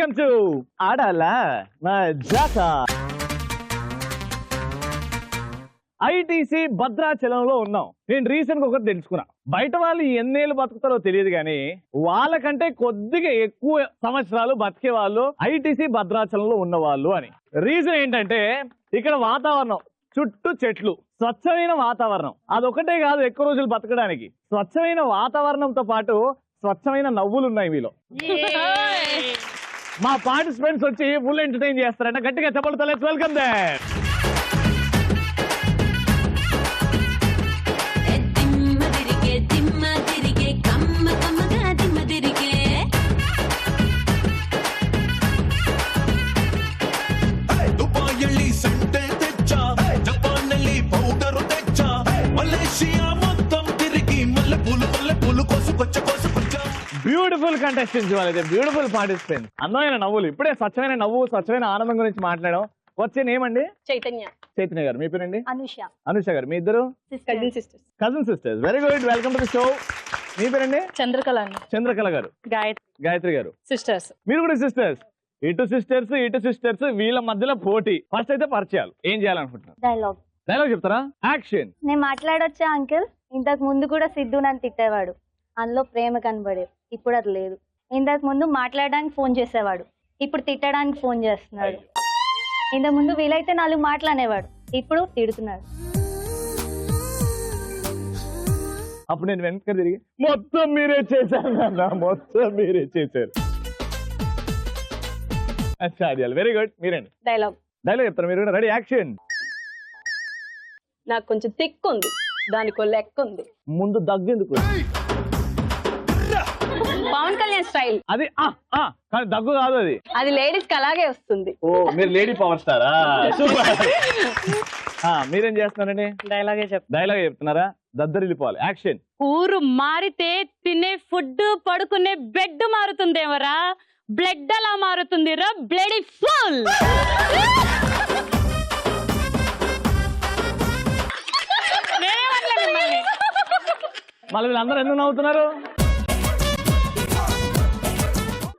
Welcome to Aadala Majaka. ITC భద్రాచలంలో ఉన్నాం. నేను రీసెంట్ గా ఒకటి తెలుసుకున్నా. బయట వాళ్ళు ఎన్నేళ్ళు బతుకుతారో తెలియదు కానీ వాళ్ళకంటే కొద్దిగా ఎక్కువ సంవత్సరాలు బతికే వాళ్ళు ఐటీసీ భద్రాచలంలో ఉన్న వాళ్ళు అని. రీజన్ ఏంటంటే ఇక్కడ వాతావరణం చుట్టూ చెట్లు, స్వచ్ఛమైన వాతావరణం. అదొకటే కాదు ఎక్కువ రోజులు బతకడానికి. స్వచ్ఛమైన వాతావరణంతో పాటు స్వచ్ఛమైన నవ్వులు ఉన్నాయి మీలో. మా పార్టిసిపెంట్స్ వచ్చి ఫుల్ ఎంటర్టైన్ చేస్తారంట. గట్టిగా చెప్పండి. Let's welcome them. Beautiful contestants వాళ్ళైతే, బ్యూటిఫుల్ పార్టిసిపెంట్స్, అందమైన నవ్వులు. ఇప్పుడే స్వచ్ఛమైన నవ్వు, స్వచ్ఛమైన ఆనందం గురించి మాట్లాడాం. వచ్చే నేమండి చైతన్య. చైతన్య గారు. మీ పేరండి? అనుష. అనుష గారు. మీ ఇద్దరు cousin sisters. Very good. Welcome to the show. మీ పేరండి? చంద్రకళ అండి. చంద్రకళ గారు. గాయత్రి గారు. సిస్టర్స్. మీరు కూడా సిస్టర్స్. ఇటు సిస్టర్స్ వీళ్ళ మధ్యలో పోటీ. ఫస్ట్ అయితే పరిచయాలు. ఏం చేయాలనుకుంటున్నారు? డైలాగ్ చెప్తారా? యాక్షన్. నేను మాట్లాడొచ్చా అంకిల్? ఇంతకు ముందు కూడా సిద్ధు నన్ను తిట్టేవాడు, అందులో ప్రేమ కనబడేది. ఇప్పుడు అది లేదు. ఇంతకు ముందు మాట్లాడడానికి ఫోన్ చేసేవాడు, ఇప్పుడు తిట్టడానికి ఫోన్ చేస్తున్నాడు. ఇంతకు ముందు వీలైతే 4 మాటలు అనేవాడు, ఇప్పుడు తిడుతున్నాడు. అప్పుడు నేను వెనక్కి తిరిగి మొత్తం మీరే చేశారు నాన్న, మొత్తం మీరే చేశారు. Very good. మీరండి? డైలాగ్ చెప్తారు మీరు కూడా. రెడీ? యాక్షన్. నాకు కొంచెం తిక్కు ఉంది, దానికో లెక్క ఉంది. ముందు దగ్గెందుకు? పవన్ కళ్యాణ్ స్టైల్ అది. కానీ దగ్గు కాదు అది. అది లేడీస్ కి అలాగే వస్తుంది. ఓ, మీరు లేడీ పవర్ స్టారా? మీరేం చేస్తున్నారండి? డైలాగే డైలాగ్ చెప్తున్నారా? దద్దరిల్లిపోవాలి. యాక్షన్. ఊరు మారితే తినే ఫుడ్, పడుకునే బెడ్ మారుతుందేమరా, బ్లడ్ అలా మారుతుంది రా బ్లడీ ఫుల్. మళ్ళీ వీళ్ళందరూ ఎందుకు నవ్వుతున్నారు?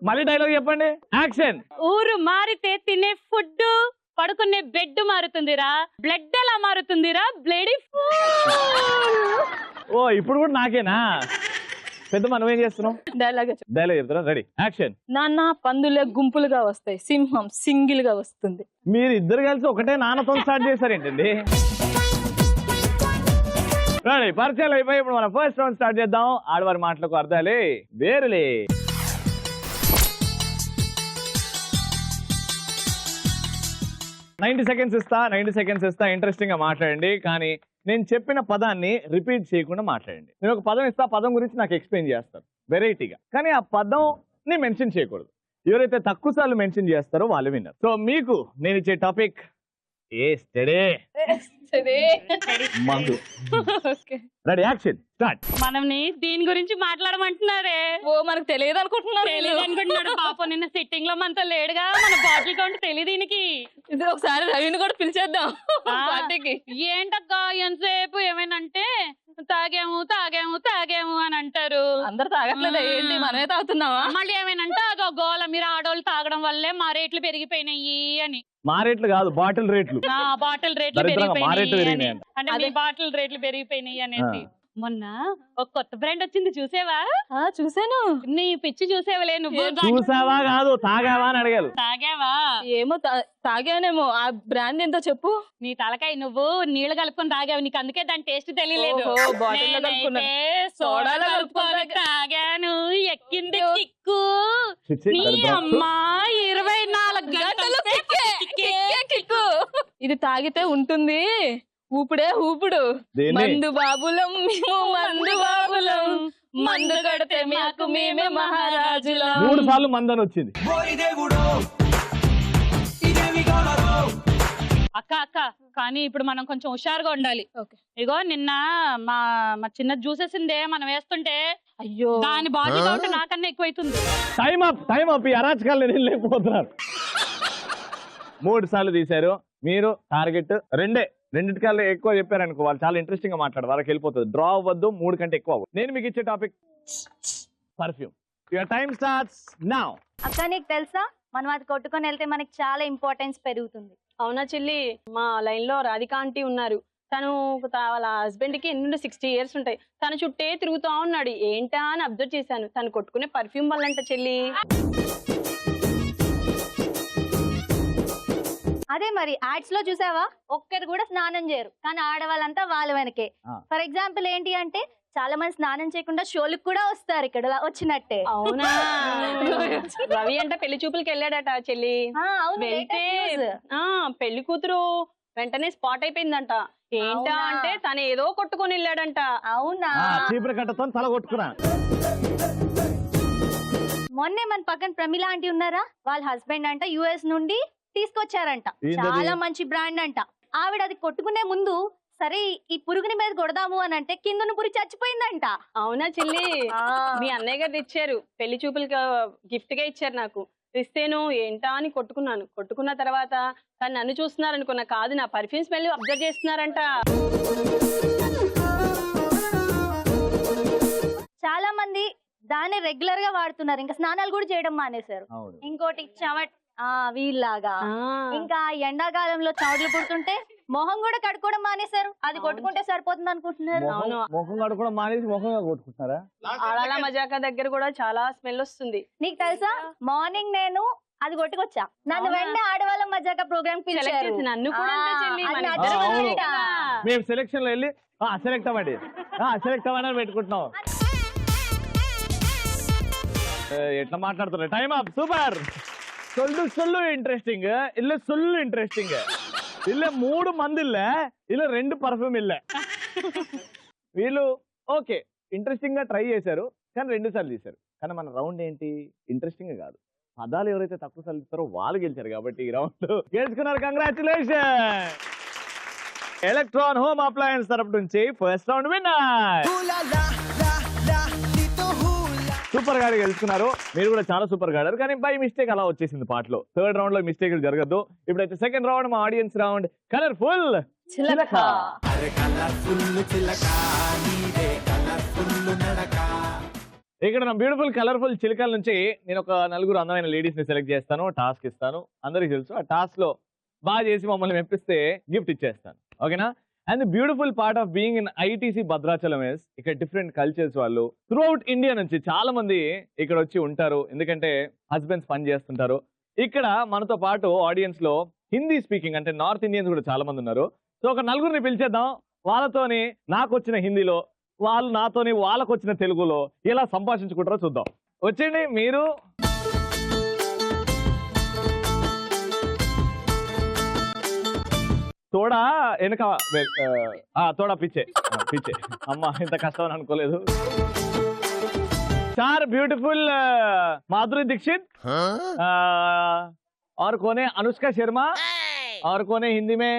మళ్ళీ డైలాగ్ చెప్పండి. యాక్షన్. ఊరు మారితే తినే ఫుడ్, పడుకునే బెడ్ మారుతుందిరా, బ్లడ్ అలా మారుతుందిరా బ్లడీ ఫుల్. ఓ, ఇప్పుడు కూడా నాకేనా? పెద్ద మనం ఏం చేస్తున్నాం? డైలాగ్ చెప్తారా? రెడీ? యాక్షన్. నాన్న పందులే గుంపులుగా వస్తాయి, సింహం సింగిల్ గా వస్తుంది. మీరు ఇద్దరు కలిసి ఒకటే నాన్నతో స్టార్ట్ చేశారేంటండి? రెడీ? పరిచయాలు అయిపోయి ఇప్పుడు మనం ఫస్ట్ రౌండ్ స్టార్ట్ చేద్దాం. ఆడవారి మాటలకు అర్థాలే వేరులే. నైన్టీ సెకండ్స్ ఇస్తా. ఇంట్రెస్టింగ్ గా మాట్లాడండి, కానీ నేను చెప్పిన పదాన్ని రిపీట్ చేయకుండా మాట్లాడండి. నేను ఒక పదం ఇస్తా, పదం గురించి నాకు ఎక్స్ప్లెయిన్ చేస్తారు వెరైటీగా, కానీ ఆ పదం ని మెన్షన్ చేయకూడదు. ఎవరైతే తక్కువ సార్లు మెన్షన్ చేస్తారో వాళ్ళు విన్నారు. సో మీకు నేను ఇచ్చే టాపిక్ మందు. రెడీ? యాక్షన్. స్టార్ట్. మనల్ని దీని గురించి మాట్లాడమంటున్నారే. ఓ, మనకు తెలియదు అనుకుంటున్నాడు పాపం. నిన్న సిట్టింగ్ లో మనతో లేడుగా, మన బాటిల్ కౌంట్ తెలియదు దీనికి. ఇది ఒకసారి రవిని కూడా పిలిచేద్దాం పార్టీకి. ఏంటక్క ఎంతసేపు ఏమైనంటే తాగాము అని అంటారు. అందరు తాగట్లేదు ఏంటి, మనమే తాగుతున్నావా? మళ్ళీ ఏమైనంటే అదో గోల, మీరు ఆడోళ్ళు తాగడం వల్లే మా రేట్లు పెరిగిపోయినాయి అని. మా రేట్లు కాదు, బాటిల్ రేట్లు. బాటిల్ రేట్లు పెరిగిపోయినాయి అంటే మీ బాటిల్ రేట్లు పెరిగిపోయినాయి అనేసి. మొన్న ఒక కొత్త బ్రాండ్ వచ్చింది, చూసావా? చూసాను. నీ పిచ్చి చూసేవలే నువ్వు. చూసావా కాదు, తాగావా అని అడిగారు. తాగావా? ఏమో తాగానేమో. ఆ బ్రాండ్ ఏంటో చెప్పు. నీ తలకాయ, నువ్వు నీళ్లు కలుపుకొని తాగావు, నీకు అందుకే దాని టేస్ట్ తెలియలేదు. సోడాలో కలుపుకొని తాగాను, ఎక్కింది కిక్కు. నీ అమ్మా 24 గంటలు కిక్కు. ఇది తాగితే ఉంటుంది ఊపుడే ఊపుడు. మందు బాబులం మేము, మందు బాబులం, మందు కడితే మాకు మేమే మహారాజులం. 3 సార్లు మందని వచ్చింది. అక్క కానీ ఇప్పుడు మనం కొంచెం హుషారుగా ఉండాలి. ఇగో నిన్న మా చిన్న జ్యూసేసిందే మనం వేస్తుంటే, అయ్యో దాని బాడీ కౌంట్ నాకన్నా ఎక్కువైతుంది. Time up. ఈ అరాచకాలు నేను వెళ్ళిపోతున్నాను. 3 సార్లు తీశారు మీరు. టార్గెట్ 2. రెండింటికల్లా ఎక్కువ చెప్పారనుకో, వాళ్ళు చాలా ఇంట్రెస్టింగ్ గా మాట్లాడు, వాళ్ళకి వెళ్ళిపోతుంది. డ్రా అవ్వద్దు, 3 కంటే ఎక్కువ అవ్వదు. నేను మీకు ఇచ్చే topic perfume. Your time starts now. అక్క నీకు తెలుసా మనం అది కొట్టుకొని వెళ్తే మనకి చాలా ఇంపార్టెన్స్ పెరుగుతుంది. అవునా చెల్లి, మా లైన్ లో రాధిక ఆంటీ ఉన్నారు. తను వాళ్ళ హస్బెండ్ కి ఎన్ని 60 years ఉంటాయి. తన చుట్టే తిరుగుతా ఉన్నాడు. ఏంటా అని అబ్జర్వ్ చేశాను. తను కొట్టుకునే పర్ఫ్యూమ్ వల్లంట చెల్లి. అదే మరి యాడ్స్ లో చూసావా, ఒక్కరు కూడా స్నానం చేయరు, కానీ ఆడవాళ్ళంతా వాళ్ళ వెనకే. ఫర్ ఎగ్జాంపుల్ ఏంటి అంటే, చాలా మంది స్నానం చేయకుండా షోలకు కూడా వస్తారు ఇక్కడ వచ్చినట్టే. అవునా? రవి అంట పెళ్లి చూపులకి వెళ్ళాడట చెల్లి. వెళ్తే పెళ్లి కూతురు వెంటనే స్పాట్ అయిపోయిందంట. ఏంటా అంటే తను ఏదో కొట్టుకొని వెళ్ళాడంట. అవునా? చీపురు కట్టతో తల కొట్టుకున్నా. మొన్నే మన పక్కన ప్రమిళ ఆంటీ ఉన్నారా, వాళ్ళ హస్బెండ్ అంట యుఎస్ నుండి తీసుకొచ్చారంట. చాలా మంచి బ్రాండ్ అంట. ఆవిడ అది కొట్టుకునే ముందు సరే ఈ పురుగుని మీద కొడదాము అని అంటే కింద పురుగు చచ్చిపోయిందంట. అవునా చెల్లి? మీ అన్నయ్య గారు ఇచ్చారు, పెళ్లి చూపులకి గిఫ్ట్ గా ఇచ్చారు నాకు. ఇస్తేను ఏంటా అని కొట్టుకున్నాను. కొట్టుకున్న తర్వాత తను నన్ను చూస్తున్నారు అనుకున్నా, కాదు నా పర్ఫ్యూమ్ స్మెల్ అబ్జర్వ్ చేస్తున్నారంట. చాలా మంది దాన్ని రెగ్యులర్ గా వాడుతున్నారు, ఇంకా స్నానాలు కూడా చేయడం మానేశారు. ఇంకోటి చెమట్ వీళ్ళలాగా. ఇంకా ఎండాకాలంలో చౌడ్లు పుడుతుంటే మొహం కూడా కడుక్కోవడం మానేశారు, అది కొట్టుకుంటే సరిపోతుంది అనుకుంటున్నారు. మొహం కడుక్కోవడం మానేసి మొహం కొట్టుకుంటున్నారా? ఆడాల మజాకా దగ్గర కూడా చాలా స్మెల్ వస్తుంది. నీకు తెలుసా, మార్నింగ్ నేను అది కొట్టుకొచ్చా, నన్ను వెంటనే ఆడవాళ్ళ మజాకా ప్రోగ్రామ్ పిలిచారు. నన్ను కూడా మేము సెలెక్షన్ లో వెళ్ళి సెలెక్ట్ అవ్వండి అని పెట్టుకుంటున్నాం. ఎట్లా మాట్లాడుతున్నారు? Time up. సూపర్. సొల్లు ఇంట్రెస్టింగ్, இல்ல சொல்லு ఇంట్రెస్టింగ్. இல்ல 3 మంది இல்ல, இல்ல 2 పర్ఫ్యూమ్ இல்ல. వీళ్ళు ఓకే ఇంట్రెస్టింగ్ గా ట్రై చేశారు, కానీ 2 సార్లు తీశారు. కానీ మన రౌండ్ ఏంటి, ఇంట్రెస్టింగ్ కాదు, పదాలు ఎవరైతే తక్కువ సార్లు ఇస్తారో వాళ్ళు గెలిచారు. కాబట్టి ఈ రౌండ్ గెలుచుకున్నారు. కంగ్రాచులేషన్. ఎలక్ట్రాన్ హోమ్ అప్లయన్స్ తరపు నుంచి ఫస్ట్ రౌండ్ విన్నర్ సూపర్ గారు గెలుచుకున్నారు. మీరు కూడా చాలా సూపర్ గా ఆడారు, కానీ బై మిస్టేక్ అలా వచ్చేసింది పాటలో. థర్డ్ రౌండ్ లో మిస్టేక్ జరగద్దు. ఇప్పుడైతే సెకండ్ రౌండ్, మా ఆడియన్స్ రౌండ్. కలర్ఫుల్ చిలక. ఇక్కడ నా బ్యూటిఫుల్ కలర్ఫుల్ చిలకల నుంచి నేను ఒక 4 అందమైన లేడీస్ ని సెలెక్ట్ చేస్తాను, టాస్క్ ఇస్తాను. అందరికి తెలుసు, ఆ టాస్క్ లో బాగా చేసి మమ్మల్ని మెప్పిస్తే గిఫ్ట్ ఇచ్చేస్తాను. ఓకేనా? And the beautiful part of being in ITC Bhadrachalam is, ఇక్కడ డిఫరెంట్ కల్చర్స్ వాళ్ళు త్రూ అవుట్ ఇండియా నుంచి చాలా మంది ఇక్కడ వచ్చి ఉంటారు. ఎందుకంటే హస్బెండ్స్ పని చేస్తుంటారు. ఇక్కడ మనతో పాటు ఆడియన్స్ లో హిందీ స్పీకింగ్ అంటే నార్త్ ఇండియన్స్ కూడా చాలా మంది ఉన్నారు. సో ఒక 4 పిలిచేద్దాం. వాళ్ళతోని నాకు వచ్చిన హిందీలో, వాళ్ళు నాతోని వాళ్ళకు వచ్చిన తెలుగులో ఎలా సంభాషించుకుంటారో చూద్దాం. వచ్చేయండి మీరు. తోడా వెనక తోడా పిచ్చే. అమ్మా ఇంత కష్టం అని అనుకోలేదు. चार ब्यूटीफुल माधुरी दीक्षित और कौन है अनुष्का शर्मा और कौन है हिंदी में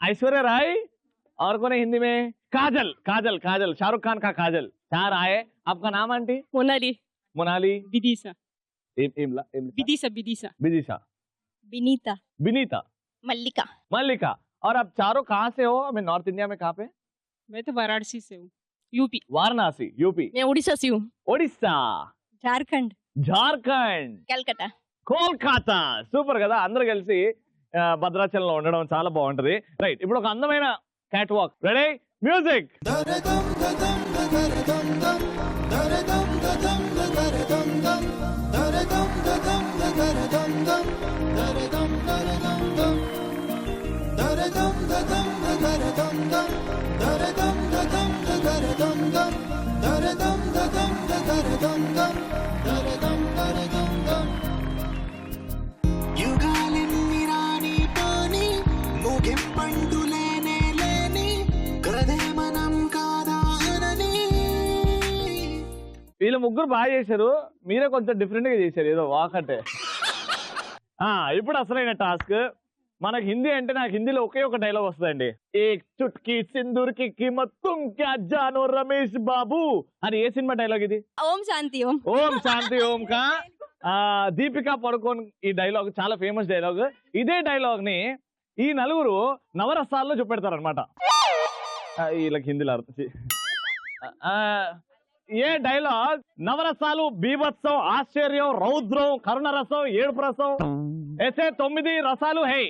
ऐश्वर्या राय और कौन है हिंदी में काजल काजल काजल शाहरुख खान का काजल। चार आए। आपका नाम आंटी? मोनाली मोनाली विदिशा विदिशा विदिशा विदिशा बिनीता बिनीता मल्लिका मल्लिका। और आप चारों कहाँ से हो? मैं नॉर्थ इंडिया में कहाँ पे? मैं तो वाराणसी से हूँ, यूपी। वाराणसी यूपी। मैं उड़ीसा से हूँ। ఒడిస్సా झारखंड జార్ఖండ్ కలకత్తా కోల్కతా। సూపర్ కదా, అందరూ కలిసి భద్రాచలంలో ఉండడం చాలా బాగుంటది. రైట్, ఇప్పుడు ఒక అందమైన క్యాట్ వాక్. Ready, music. వీళ్ళు ముగ్గురు బాగా చేశారు, మీరే కొంచెం డిఫరెంట్ గా చేశారు ఏదో వాక్ అంటే. ఇప్పుడు అసలైన టాస్క్. మనకు హిందీ అంటే నాకు హిందీలో ఒకే ఒక డైలాగ్ వస్తుందండి. ఏక్ చుట్కీ సింధూర్ కి कीमत तुम क्या जानो రమేష్ బాబు అని. ఏ సినిమా డైలాగ్ ఇది? ఓం శాంతి ఓం. ఓం శాంతి ఓం కా దీపికా పడుకోన్. ఈ డైలాగ్ చాలా ఫేమస్ డైలాగ్. ఇదే డైలాగ్ ని ఈ నలుగురు నవరసాల్లో చూపెడతారు అనమాట. వీళ్ళకి హిందీలో అర్థం. ये डायलॉग నవరసాలు బీభత్సం ఆశ్చర్యం రౌద్రం కరుణ రసం ఏడుపు రసం ऐसे 9 रसालू है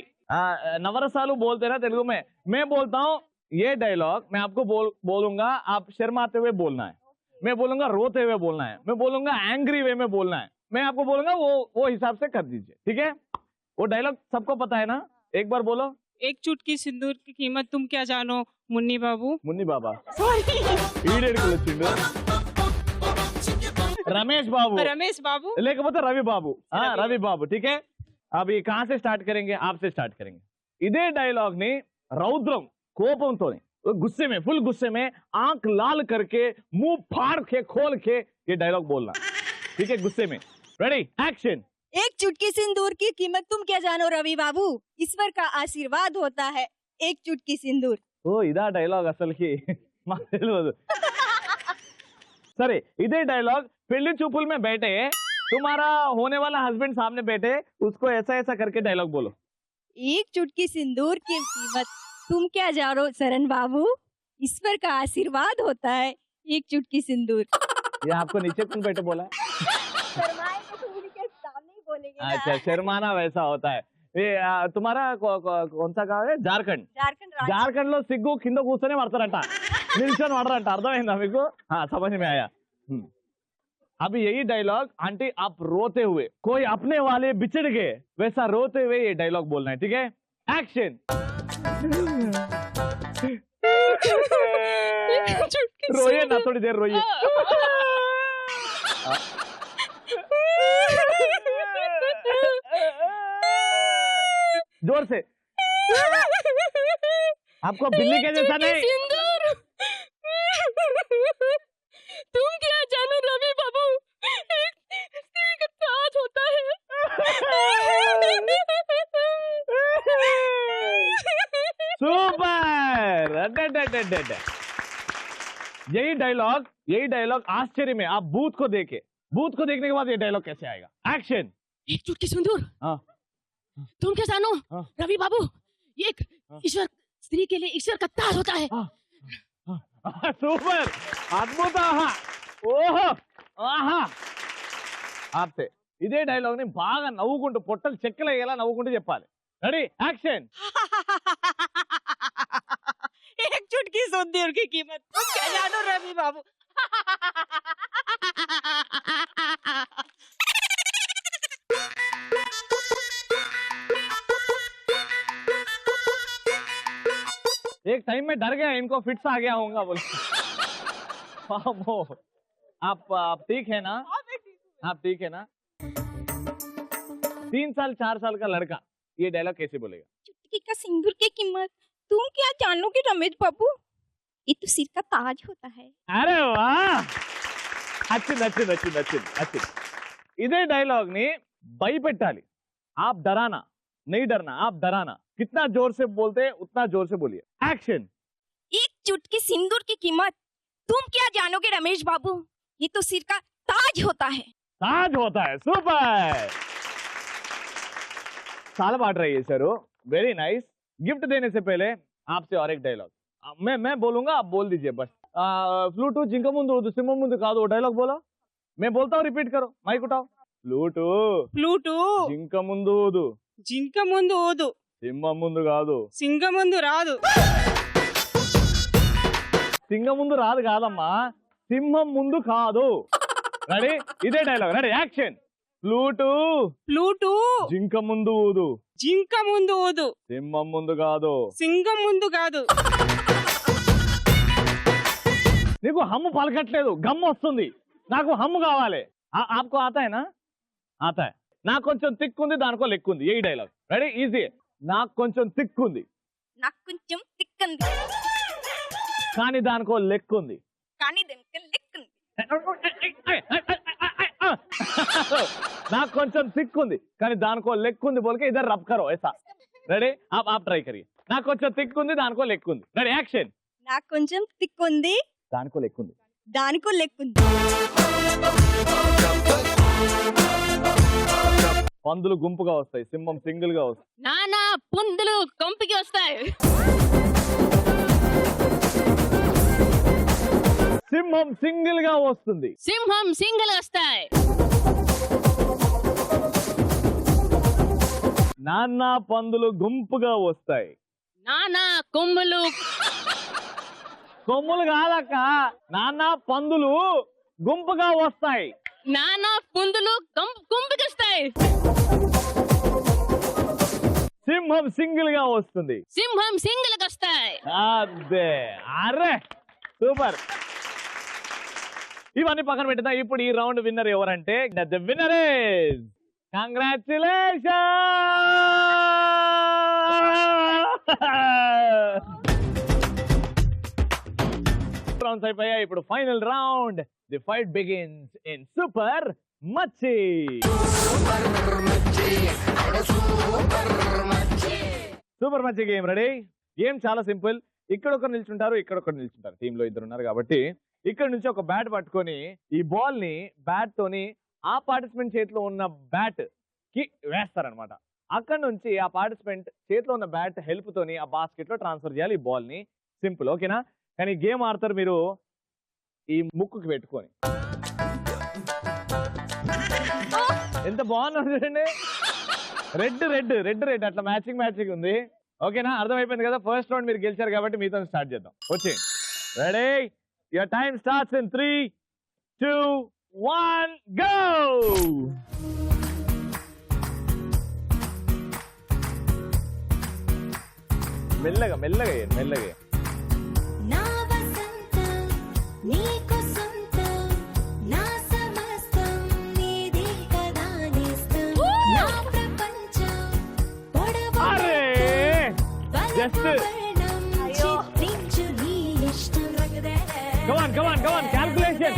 नवरसालू बोलते ना तेलुगु में मैं बोलता हूँ ये डायलॉग मैं आपको बोलूंगा आप शर्माते हुए बोलना है मैं बोलूंगा रोते हुए बोलना है मैं बोलूंगा एंग्री वे में बोलना है मैं आपको बोलूंगा वो हिसाब से कर दीजिए ठीक है वो डायलॉग सबको पता है ना एक बार बोलो एक चुटकी सिंदूर की कीमत तुम क्या जानो मुन्नी बाबू मुन्नी बाबा रमेश बाबू रमेश बाबू लेकिन रवि बाबू हाँ रवि बाबू ठीक है अभी कहाँ से स्टार्ट करेंगे आपसे स्टार्ट करेंगे इधे डायलॉग ने रौद्रम कोपंतो गुस्से में फुल गुस्से में आंख लाल करके मुंह फाड़ के खोल के ये डायलॉग बोलना ठीक है गुस्से में रेडी एक्शन एक चुटकी सिंदूर की कीमत तुम क्या जानो रवि बाबू ईश्वर का आशीर्वाद होता है एक चुटकी सिंदूर ఓ ఇదా డైలాగ్ అసలుకి మాకు తెలియదు సరే ఇదే డైలాగ్ పెళ్లి చూపుल में बैठे तुम्हारा होने वाला हस्बैंड सामने बैठे उसको ऐसा ऐसा करके डायलॉग बोलो एक चुटकी सिंदूर की कीमत तुम क्या जानो सरन बाबू ईश्वर का आशीर्वाद होता है एक चुटकी सिंदूर ये आपको नीचे कौन बैठे बोला है? अच्छा शर्माना वैसा होता है ये तुम्हारा कौन सा गाँव है झारखंड झारखंड లో సిగ్గు కింద కూర్చొని పడతారంట నిల్చొని పడరంట అర్థమైందా మీకు हाँ समझ में आया अभी यही डायलॉग आंटी आप रोते हुए कोई अपने वाले बिछड़ गए वैसा रोते हुए ये डायलॉग बोलना है ठीक है एक्शन रोइए ना थोड़ी देर रोइए जोर से आपको बिल्ली के जैसा नहीं सिंदूर तुम क्या जानो रवि बाबू एक स्त्री का ताज होता है सुपर यही डायलॉग आश्चर्य में आप भूत को देखने के बाद ये डायलॉग कैसे आएगा एक्शन एक चुटकी सिंदूर हाँ तुम क्या जानो हाँ। रवि बाबू ये एक ईश्वर स्त्री के लिए ईश्वर का ताज होता है సూపర్ అద్భుతం ఓహో ఆహా ఆప్తే ఇదే డైలాగ్ ని బాగా నవ్వుకుంటూ పొట్టలు చెక్కలు అయ్యేలా నవ్వుకుంటూ చెప్పాలి రెడీ యాక్షన్ एक चुटकी सिंदूर की कीमत तुम क्या जानो रवि बाबू एक टाइम में डर गया इनको फिट्स आ गया होगा बोले आप ठीक है ना आप ठीक है ना 3 साल 4 साल का लड़का ये डायलॉग कैसे बोलेगा चुटकी का सिंदूर की कीमत तुम क्या जानोगे रमेश बाबू ये तो सिर का ताज होता है अरे वाह अच्छी इधे डायलॉग ने భయపెట్టాలి आप डराना नहीं डरना आप डराना कितना जोर से बोलते हैं उतना जोर से बोलिए एक्शन एक चुटकी सिंदूर की कीमत तुम क्या जानोगे रमेश बाबू ये तो सिर का ताज होता है ताज होता है सुपर साल बांट रही है सर वेरी नाइस गिफ्ट देने से पहले आपसे और एक डायलॉग मैं बोलूंगा आप बोल दीजिए बस फ्लूटू जिंक मुंदु सिंह मुंदु कादो डायलॉग बोलो मैं बोलता हूँ रिपीट करो माइक उठाओ फ्लूटू ఫ్లూటు జింక ముందు ఊదు జింక ముందు ఊదు సింహం ముందు కాదు సింగం ముందు రాదు సింగం ముందు రాదు కాదమ్మా సింహం ముందు కాదు రెడీ ఇదే dialogue ready action flute flute జింక ముందు ఊదు జింక ముందు ఊదు సింహం ముందు కాదు సింగం ముందు కాదు నీకు హమ్ము పలకట్లేదు గమ్ము వస్తుంది నాకు హమ్ము కావాలి आपको आता है ना आता है నాకు కొంచెం తిక్కుంది దానికో లెక్కుంది ఈ డైలాగ్ రెడీ ఈజీ నాకు కొంచెం తిక్కుంది నాకు కొంచెం తిక్కంది కానీ దానికో లెక్కుంది కానీ దానికి లెక్కుంది నాకు కొంచెం తిక్కుంది కానీ దానికో లెక్కుంది బోల్కే ఇద్దరు రబ్ కరో ऐसा రెడీ आप ट्राई करिए నాకు కొంచెం తిక్కుంది దానికో లెక్కుంది రెడీ యాక్షన్ నాకు కొంచెం తిక్కుంది దానికో లెక్కుంది దానికో లెక్కుంది పందులు గుంపుగా వస్తాయి సింహం సింగిల్ గా వస్తాయి నానా పుందులు కంపికి వస్తాయి సింహం సింగిల్ గా వస్తుంది. సింహం సింగిల్ వస్తాయి. నాన్న పందులు గుంపుగా వస్తాయి. నానా కొమ్ములు కొమ్ములు కాదక్క, నాన్న పందులు గుంపుగా వస్తాయి. నానా పుందులు గుంపుకొస్తాయి. సింహం సింగిల్ గా వస్తుంది. సింహం సింగిల్ వస్తాయి. అదే, అరే సూపర్. ఇవన్నీ పక్కన పెట్టినా ఇప్పుడు ఈ రౌండ్ విన్నర్ ఎవరంటే the winner is congratulation. Rounds అయిపోయాయి. ఇప్పుడు final round. The fight begins in super Machi. Super Machi game ready. Game చాలా సింపుల్. ఇక్కడ ఒకరు నిల్చుంటారు, ఇక్కడ ఒకరు నిల్చుంటారు. టీమ్ లో ఇద్దరు ఉన్నారు కాబట్టి ఇక్కడ నుంచి ఒక బ్యాట్ పట్టుకొని ఈ బాల్ ని బ్యాట్ తోని ఆ పార్టిసిపెంట్ చేతిలో ఉన్న బ్యాట్ కి వేస్తారనమాట. అక్కడ నుంచి ఆ పార్టిసిపెంట్ చేతిలో ఉన్న బ్యాట్ హెల్ప్ తోని ఆ బాస్కెట్ లో ట్రాన్స్ఫర్ చేయాలి ఈ బాల్ ని. సింపుల్, ఓకేనా? కానీ గేమ్ ఆడతారు మీరు ఈ ముక్కుకి పెట్టుకొని. ఎంత బాగున్నారు చూడండి. రెడ్ రెడ్ రెడ్ రెడ్ అట్లా మ్యాచింగ్ ఉంది. ఓకేనా? అర్థమైపోయింది కదా. ఫస్ట్ రౌండ్ మీరు గెలిచారు కాబట్టి మీతో స్టార్ట్ చేద్దాం. వచ్చే ready. Your time starts in 3, 2, 1 go. మెల్లగా మెల్లగా మెల్లగా. నా వసంతం నీకు సొంతం, నా సమస్తం నీది కదా నేస్తం, నా ప్రపంచం పొడవు అరే జస్ట్ చిత్రించు నీ ఇష్టం. come on calculation.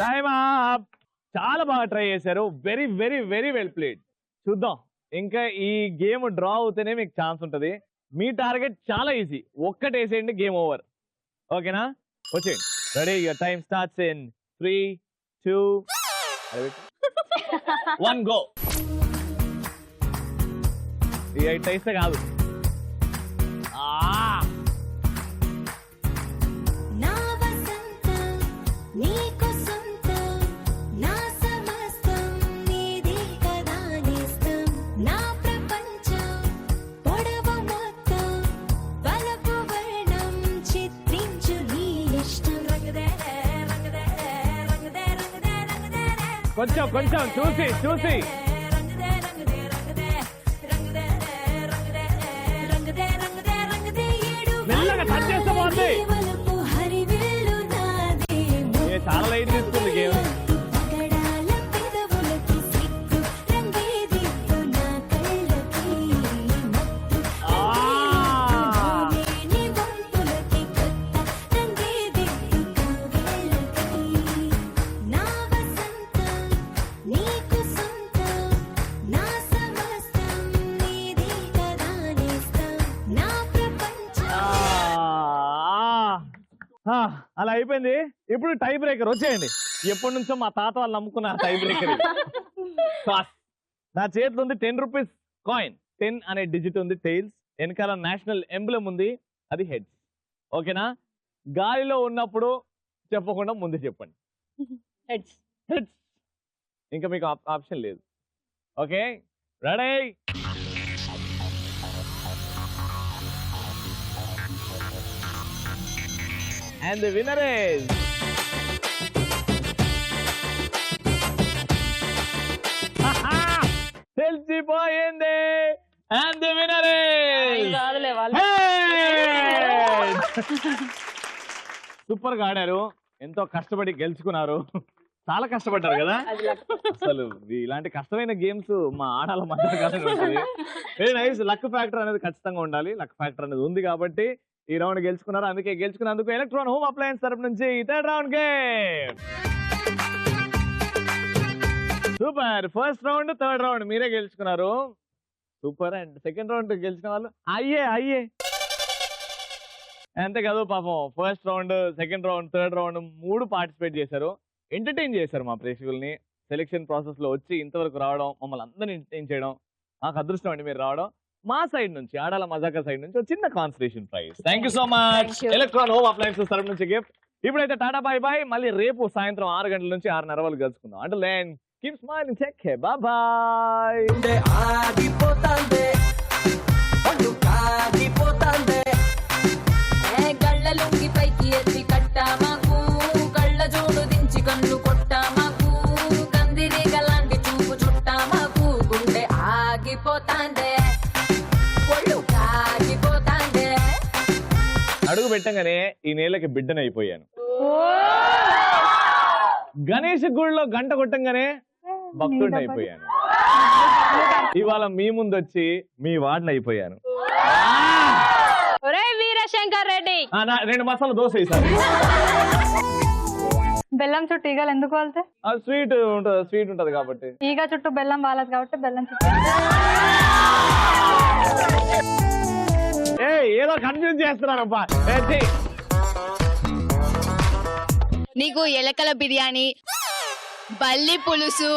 Time up. చాలా బాగా ట్రై చేశారు. Very very very well played. చూద్దాం, ఇంకా ఈ గేమ్ డ్రా అవుతేనే మీకు ఛాన్స్ ఉంటుంది. మీ టార్గెట్ చాలా ఈజీ, ఒక్కటి వేసేయండి, గేమ్ ఓవర్. ఓకేనా? వచ్చేయండి. Ready. Your time starts in 3, 2, 1 go. ఇట్లా ఇస్తే కాదు. నా వసంతం నీకు సొంతం, నా సమస్తం నీది కదా నేస్తం, నా ప్రపంచం పొడవు మొత్తం వలపు వర్ణం చిత్రించు నీ ఇష్టం. కొంచెం చూసి మెల్లగా టచ్ చేస్తే బాగుంది. చాలా లైట్ తీసుకుంది గేమ్. అలా అయిపోయింది. ఇప్పుడు టై బ్రేకర్ వచ్చేయండి. ఎప్పటి నుంచో మా తాత వాళ్ళు నమ్ముకున్న టై బ్రేకర్. నా చేతిలో ఉంది 10 రూపీస్ కాయిన్. 10 అనే డిజిట్ ఉంది టైల్స్, వెనకాల నేషనల్ ఎంబ్లెమ్ ఉంది, అది హెడ్స్. ఓకేనా? గాలిలో ఉన్నప్పుడు చెప్పకుండా ముందు చెప్పండి. హెడ్స్. హెడ్స్. ఇంకా మీకు ఆప్షన్ లేదు. Okay, ready. And the winner is తెలిసిపోయింది. And the winner is కాదులే వాళ్ళు. సూపర్ గా ఆడారు, ఎంతో కష్టపడి గెలుచుకున్నారు. చాలా కష్టపడ్డారు కదా అసలు. ఇలాంటి కష్టమైన గేమ్స్ మా ఆడాల మధ్య వెరీ నైస్. లక్ ఫ్యాక్టర్ అనేది ఖచ్చితంగా ఉండాలి. లక్ ఫ్యాక్టర్ అనేది ఉంది కాబట్టి ఈ రౌండ్ గెలుచుకున్నారు. అందుకే గెలుచుకున్నందుకు ఎలక్ట్రాన్ హోమ్ అప్లయన్స్ తరపు నుంచి third round game. Super. First round third round మీరే గెలుచుకున్నారు. సూపర్. అండ్ సెకండ్ రౌండ్ గెలిచిన వాళ్ళు అయ్యే అంతే కదా పాపం. First round, second round, third round 3 participate చేశారు. ఎంటర్టైన్ చేశారు మా ప్రేక్షకుల్ని. సెలెక్షన్ ప్రాసెస్ లో వచ్చి ఇంతవరకు రావడం, మమ్మల్ని అందరినీ ఎంటర్టైన్ చేయడం నాకు అదృష్టం అండి. మీరు రావడం మా సైడ్ నుంచి, ఆడాల మజాకా సైడ్ నుంచి చిన్న consolation prize. Thank you so much. Electron home appliances తరపు నుంచి గిఫ్ట్. ఇప్పుడైతే టాటా బాయ్ బాయ్. మళ్ళీ రేపు సాయంత్రం 6 గంటల నుంచి 6:30 వరకు కలుసుకుందాం. అంటే లేన్ keep smiling, take care, bye bye. గళ్ళలుంగి పైకి ఎత్తి కట్టామాకు, కళ్ళ జోడు దించి కన్ను కొట్టామాకు, కందిరి గలాంటి చూపు చుట్టామాకు, గుండె ఆగిపోతాందే, ఒళ్ళు కాగిపోతాందే. అడుగు పెట్టగానే ఈ నేలకి బిడ్డనైపోయాను. గణేష్ గుడిలో గంట కొట్టంగానే భక్తుడిని అయిపోయాను. ఇవాళ మీ ముందు వచ్చి మీ వాడిని అయిపోయాను. ఒరే వీరశంకర్ రెడ్డి, 2 మసాలా దోశ వేసారు. బెల్లం చుట్టూ ఈగలు ఎందుకు వాళ్తే? స్వీట్ ఉంటది కాబట్టి. ఈగ చుట్టూ బెల్లం వాలదు కాబట్టి బెల్లం చుట్టూ. ఏదో కన్ఫ్యూజ్ చేస్తున్నారబ్బా. నీకు ఎలకల బిర్యానీ, బల్లి పులుసు,